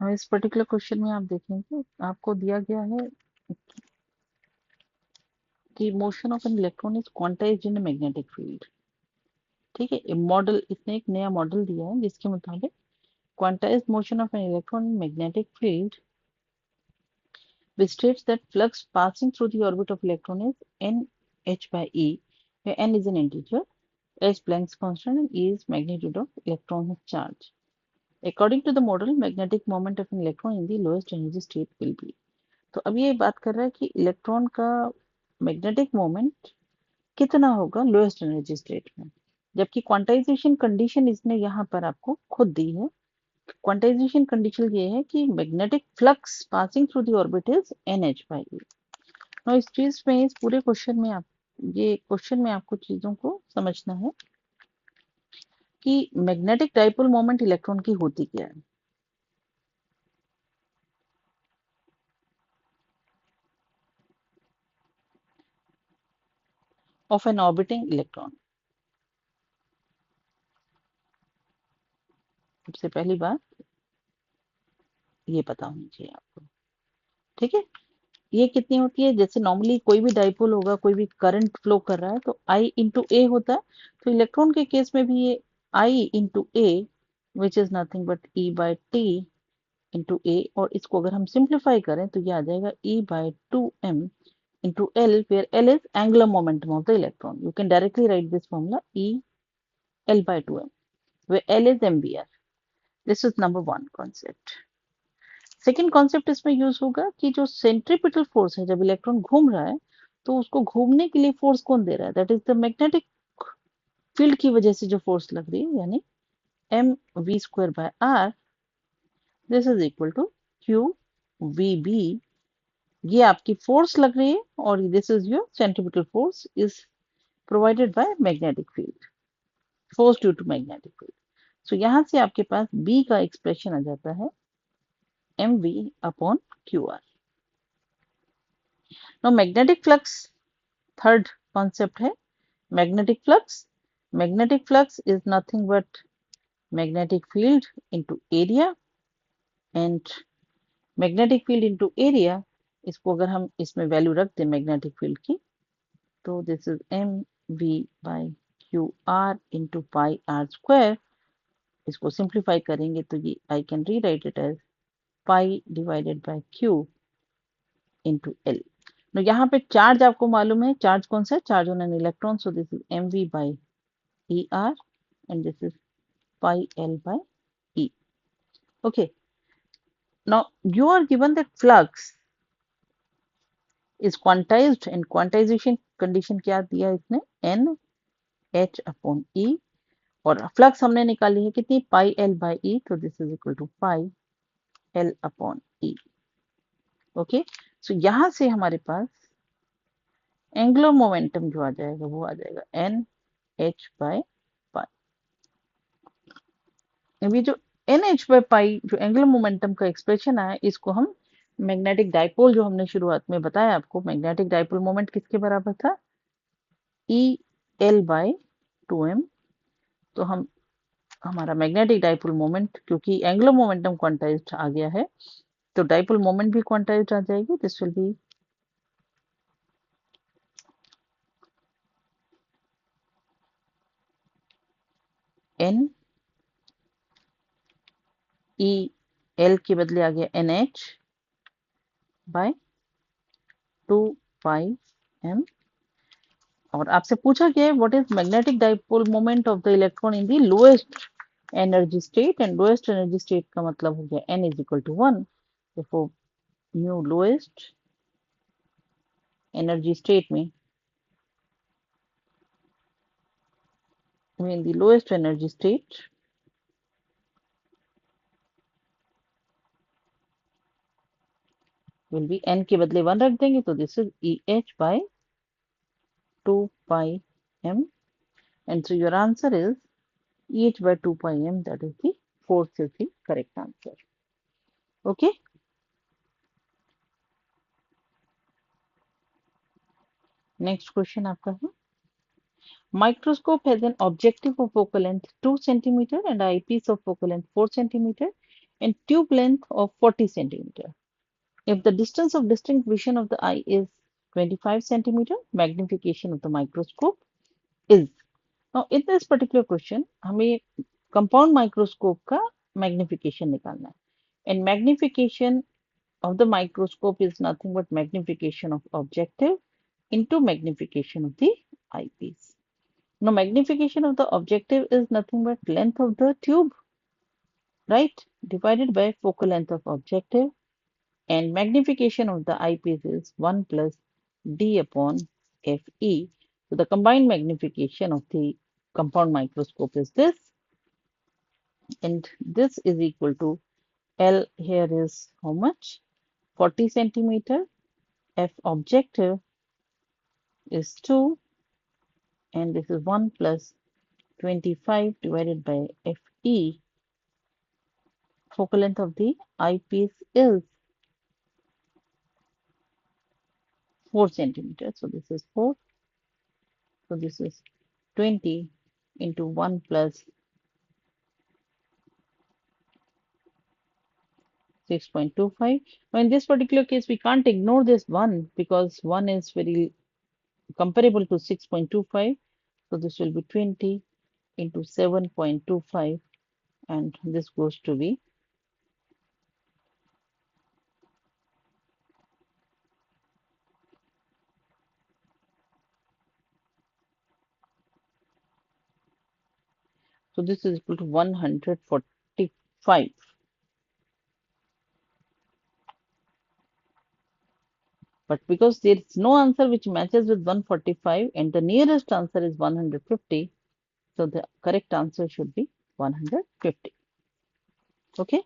और इस particular question में आप देखेंगे आपको दिया गया है कि motion of an electron is quantized in magnetic field. ठीक है, मॉडल इसने एक नया मॉडल दिया है जिसके मुताबिक quantized motion of an electron in magnetic field, which states that flux passing through the orbit of electron is nh by e, where n is an integer, s Planck's constant, and e is magnitude of electron charge. According to the model, magnetic moment of an electron in the lowest energy state will be. तो अब ये बात कर रहा है कि electron का magnetic moment कितना होगा लोएस्ट एनर्जी स्टेट में, जबकि क्वांटाइजेशन कंडीशन इसने यहाँ पर आपको खुद दी है। क्वांटाइजेशन कंडीशन ये है कि magnetic flux passing through the orbit is NH by E। now इस चीज में इस पूरे क्वेश्चन में आप ये क्वेश्चन में आपको चीजों को समझना है कि मैग्नेटिक डाइपोल मोमेंट इलेक्ट्रॉन की होती क्या है। ऑफ एन ऑर्बिटिंग इलेक्ट्रॉन, सबसे पहली बात ये पता होनी चाहिए आपको। ठीक है, ये कितनी होती है, जैसे नॉर्मली कोई भी डाइपोल होगा, कोई भी करंट फ्लो कर रहा है तो आई इंटू ए होता है। तो इलेक्ट्रॉन के केस में भी ये I into A which is nothing but E by T into A, और इसको अगर हम सिंप्लीफाई करें तो ये आ जाएगा E by 2m into L, where L is angular momentum of the electron. You can directly write this formula E L by 2m, where L is ampere. This is number one concept. Second concept इसमें use होगा कि जो centripetal force है, जब electron घूम रहा है तो उसको घूमने के लिए फोर्स कौन दे रहा है, that is the magnetic field की वजह से जो फोर्स लग रही है, यानी M V square by R, this is equal to Q V B. ये आपकी फोर्स लग रही है और this is your centripetal force is provided by magnetic field, force due to magnetic field. So यहां से आपके पास बी का एक्सप्रेशन आ जाता है M V upon Q R. Now magnetic flux, third concept है magnetic flux. Magnetic flux is nothing but magnetic field into area, and magnetic field into area, इसको अगर हम इसमें वैल्यू रख दें मैग्नेटिक फील्ड की, तो this is M V by Q R into pi R square. इसको सिंप्लीफाई करेंगे तो ये I can rewrite it as pi divided by Q into L. तो यहाँ पे चार्ज आपको मालूम है, चार्ज कौन सा है, charge on an electron, so this is M V by E R and this is pi L by E. Okay. Now you are given that flux is quantized, and quantization condition क्या दिया इसने, N H upon E, और flux हमने निकाली है कितनी, pi L by E, तो this is equal to pi L upon E। Okay, so यहां से हमारे पास एंगुलर मोमेंटम जो आ जाएगा वो आ जाएगा N H by पाई। अभी जो एन एच बाई पाई जो एंगुलर मोमेंटम का एक्सप्रेशन आया, इसको हम मैग्नेटिक डाइपोल, जो हमने शुरुआत में बताया आपको मैग्नेटिक डाइपोल मोमेंट किसके बराबर था, ई एल बाई 2m। तो हम हमारा मैग्नेटिक डाइपोल मोमेंट, क्योंकि एंगुलर मोमेंटम क्वांटाइज्ड आ गया है तो डाइपोल मोमेंट भी क्वांटाइज्ड आ जाएगी। This will be N E L के बदले आ गया N H by 2 pi m। और आपसे पूछा गया है what is magnetic dipole moment of the electron in the lowest energy state, and lowest energy state का मतलब हो गया n इज इक्वल टू 1। देखो न्यू लोएस्ट एनर्जी स्टेट में, in the lowest energy state will be n के बदले 1 रख देंगे तो this is E H by 2 pi m, and so your answer is EH by 2 pi m, that is the fourth is the correct answer. Okay. Next question आपका है, microscope has an objective of focal length 2 centimeter and eyepiece of focal length 4 centimeter and tube length of 40 centimeter. If the distance of distinct vision of the eye is 25 centimeter, magnification of the microscope is. Now in this particular question हमें compound microscope का magnification निकालना है, and magnification of the microscope is nothing but magnification of objective into magnification of the eyepiece. Now magnification of the objective is nothing but length of the tube, right, divided by focal length of objective, and magnification of the eyepiece is 1 plus d upon Fe. So the combined magnification of the compound microscope is this, and this is equal to L here is how much? 40 centimeter. F objective is 2, and this is 1 plus 25 divided by Fe. Focal length of the eyepiece is 4 centimeters. So this is 4. So this is 20 into 1 plus 6.25. Now in this particular case, we can't ignore this 1 because 1 is very comparable to 6.25. So this will be 20 into 7.25, and this goes to be so this is equal to 145. But because there is no answer which matches with 145 and the nearest answer is 150, so the correct answer should be 150. Okay.